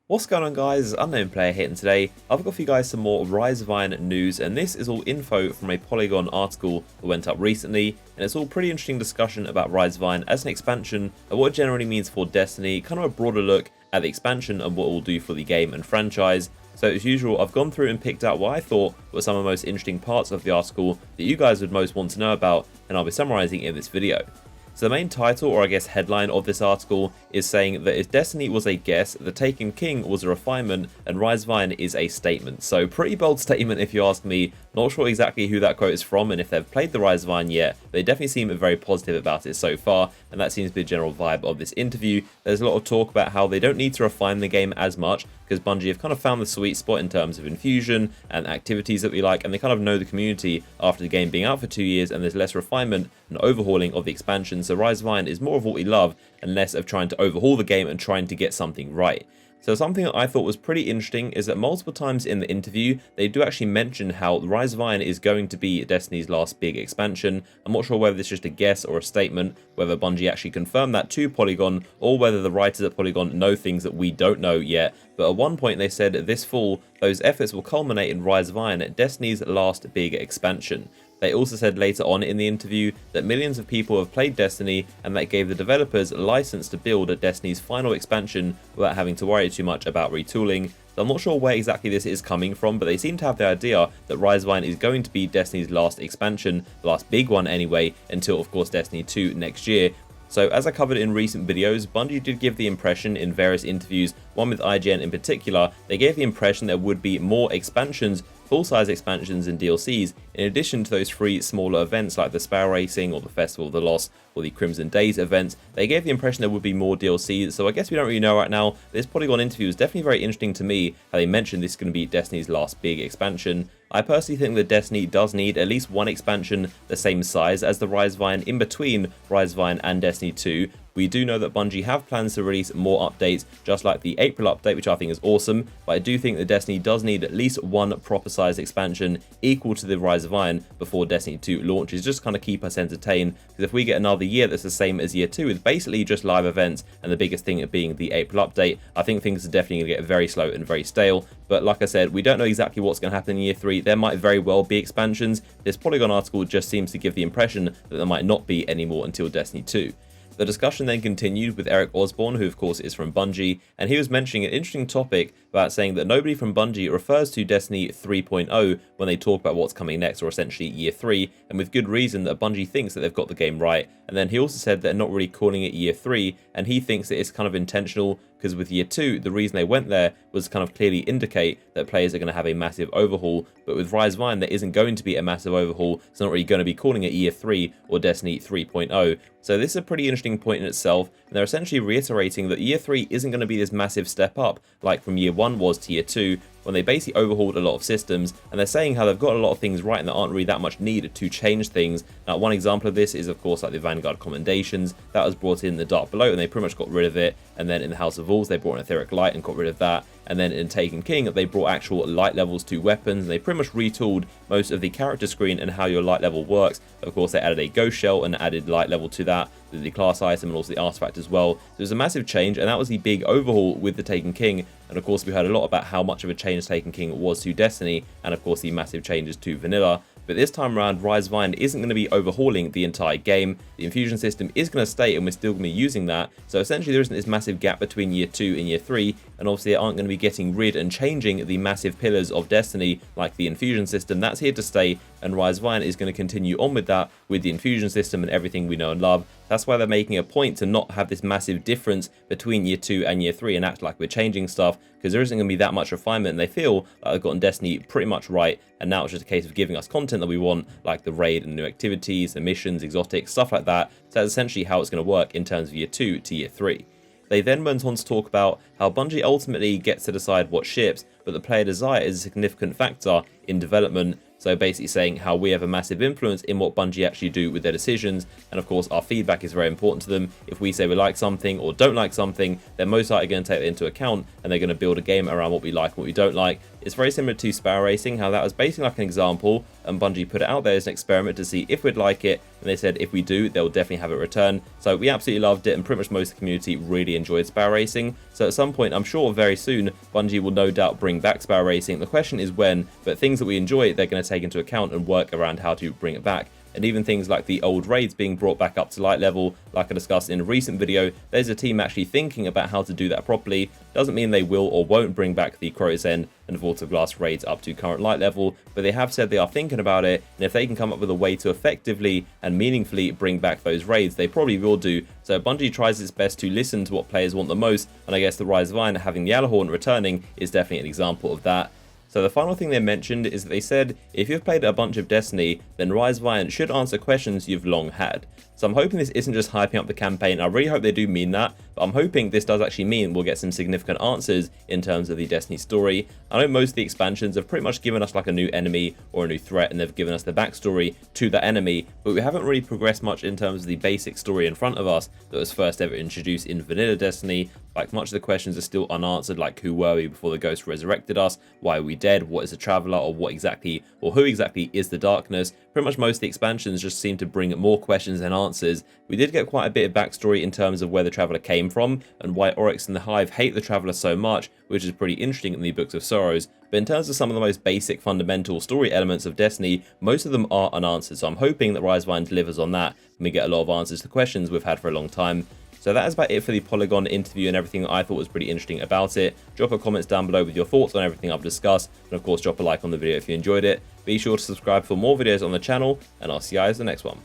What's going on, guys? Unknown Player here, and today I've got for you guys some more Rise of Iron news, and this is all info from a Polygon article that went up recently, and it's all pretty interesting discussion about Rise of Iron as an expansion and what it generally means for Destiny, kind of a broader look at the expansion and what it will do for the game and franchise. So as usual, I've gone through and picked out what I thought were some of the most interesting parts of the article that you guys would most want to know about, and I'll be summarizing in this video. So the main title, or I guess headline of this article, is saying that if Destiny was a guess, The Taken King was a refinement, and Rise of Iron is a statement. So pretty bold statement if you ask me. Not sure exactly who that quote is from and if they've played the Rise of Iron yet, but they definitely seem very positive about it so far, and that seems to be the general vibe of this interview. There's a lot of talk about how they don't need to refine the game as much, because Bungie have kind of found the sweet spot in terms of infusion and activities that we like, and they kind of know the community after the game being out for 2 years, and there's less refinement and overhauling of the expansion. So Rise of Iron is more of what we love and less of trying to overhaul the game and trying to get something right. So something that I thought was pretty interesting is that multiple times in the interview, they do actually mention how Rise of Iron is going to be Destiny's last big expansion. I'm not sure whether this is just a guess or a statement, whether Bungie actually confirmed that to Polygon, or whether the writers at Polygon know things that we don't know yet. But at one point they said this fall, those efforts will culminate in Rise of Iron, Destiny's last big expansion. They also said later on in the interview that millions of people have played Destiny, and that gave the developers a license to build Destiny's final expansion without having to worry too much about retooling. So I'm not sure where exactly this is coming from, but they seem to have the idea that Rise of Iron is going to be Destiny's last expansion, the last big one anyway, until of course Destiny 2 next year. So as I covered in recent videos, Bungie did give the impression in various interviews, one with IGN in particular, they gave the impression there would be more expansions, full-size expansions and DLCs, in addition to those 3 smaller events like the Sparrow Racing or the Festival of the Lost or the Crimson Days events. They gave the impression there would be more DLCs, so I guess we don't really know right now. This Polygon interview is definitely very interesting to me, how they mentioned this is going to be Destiny's last big expansion. I personally think that Destiny does need at least one expansion the same size as the Rise of Iron in between Rise of Iron and Destiny 2. We do know that Bungie have plans to release more updates, just like the April update, which I think is awesome, but I do think that Destiny does need at least one proper-sized expansion equal to the Rise of Iron before Destiny 2 launches, just kind of keep us entertained, because if we get another year that's the same as year 2, with basically just live events, and the biggest thing being the April update, I think things are definitely going to get very slow and very stale. But like I said, we don't know exactly what's going to happen in year 3. There might very well be expansions. This Polygon article just seems to give the impression that there might not be anymore until Destiny 2. The discussion then continued with Eric Osborne, who of course is from Bungie, and he was mentioning an interesting topic about saying that nobody from Bungie refers to Destiny 3.0 when they talk about what's coming next, or essentially year 3, and with good reason that Bungie thinks that they've got the game right. And then he also said they're not really calling it year 3, and he thinks that it's kind of intentional, because with year 2, the reason they went there was to kind of clearly indicate that players are going to have a massive overhaul, but with Rise of Iron there isn't going to be a massive overhaul, so not really going to be calling it year 3 or Destiny 3.0. So this is a pretty interesting point in itself, and they're essentially reiterating that year 3 isn't going to be this massive step up like from year 1 was to year 2, when they basically overhauled a lot of systems, and they're saying how they've got a lot of things right and there aren't really that much need to change things. Now, one example of this is of course like the Vanguard Commendations, that was brought in the Dark Below and they pretty much got rid of it, and then in the House of Wolves they brought an Etheric Light and got rid of that, and then in Taken King they brought actual light levels to weapons, and they pretty much retooled most of the character screen and how your light level works. Of course they added a ghost shell and added light level to that, the class item and also the artifact as well. So it was a massive change, and that was the big overhaul with the Taken King. And of course we heard a lot about how much of a change Taken King was to Destiny, and of course the massive changes to vanilla. But this time around, Rise of Iron isn't going to be overhauling the entire game. The infusion system is going to stay, and we're still going to be using that. So essentially there isn't this massive gap between year 2 and year 3, and obviously they aren't going to be getting rid and changing the massive pillars of Destiny like the infusion system. That's here to stay, and Rise of Iron is going to continue on with that, with the infusion system and everything we know and love. That's why they're making a point to not have this massive difference between year 2 and year 3 and act like we're changing stuff, because there isn't going to be that much refinement, and they feel like they've gotten Destiny pretty much right, and now it's just a case of giving us content that we want, like the raid and new activities, the missions, exotics, stuff like that. So that's essentially how it's going to work in terms of year 2 to year 3. They then went on to talk about how Bungie ultimately gets to decide what ships, but the player desire is a significant factor in development. So basically saying how we have a massive influence in what Bungie actually do with their decisions, and of course our feedback is very important to them. If we say we like something or don't like something, they're most likely going to take that into account, and they're going to build a game around what we like and what we don't like. It's very similar to Sparrow Racing, how that was basically like an example, and Bungie put it out there as an experiment to see if we'd like it, and they said if we do, they'll definitely have it return. So we absolutely loved it, and pretty much most of the community really enjoyed Sparrow Racing. So at some point, I'm sure very soon, Bungie will no doubt bring back Sparrow Racing. The question is when, but things that we enjoy, they're going to take into account and work around how to bring it back. And even things like the old raids being brought back up to light level, like I discussed in a recent video, there's a team actually thinking about how to do that properly. Doesn't mean they will or won't bring back the Crow's End and Vault of Glass raids up to current light level, but they have said they are thinking about it, and if they can come up with a way to effectively and meaningfully bring back those raids, they probably will do. So Bungie tries its best to listen to what players want the most, and I guess the Rise of Iron having the Yellowhorn returning is definitely an example of that. So the final thing they mentioned is that they said, if you've played a bunch of Destiny, then Rise of Iron should answer questions you've long had. So I'm hoping this isn't just hyping up the campaign. I really hope they do mean that, but I'm hoping this does actually mean we'll get some significant answers in terms of the Destiny story. I know most of the expansions have pretty much given us like a new enemy or a new threat, and they've given us the backstory to that enemy, but we haven't really progressed much in terms of the basic story in front of us that was first ever introduced in vanilla Destiny. Like, much of the questions are still unanswered, like who were we before the ghost resurrected us, why are we dead, what is a traveler, or what exactly, or who exactly is the darkness. Pretty much most of the expansions just seem to bring more questions than answers. We did get quite a bit of backstory in terms of where the traveler came from and why Oryx and the Hive hate the traveler so much, which is pretty interesting in the Books of Sorrows. But in terms of some of the most basic fundamental story elements of Destiny, most of them are unanswered, so I'm hoping that Rise of Iron delivers on that and we get a lot of answers to questions we've had for a long time. So that is about it for the Polygon interview and everything that I thought was pretty interesting about it. Drop a comments down below with your thoughts on everything I've discussed, and of course drop a like on the video if you enjoyed it. Be sure to subscribe for more videos on the channel, and I'll see you guys in the next one.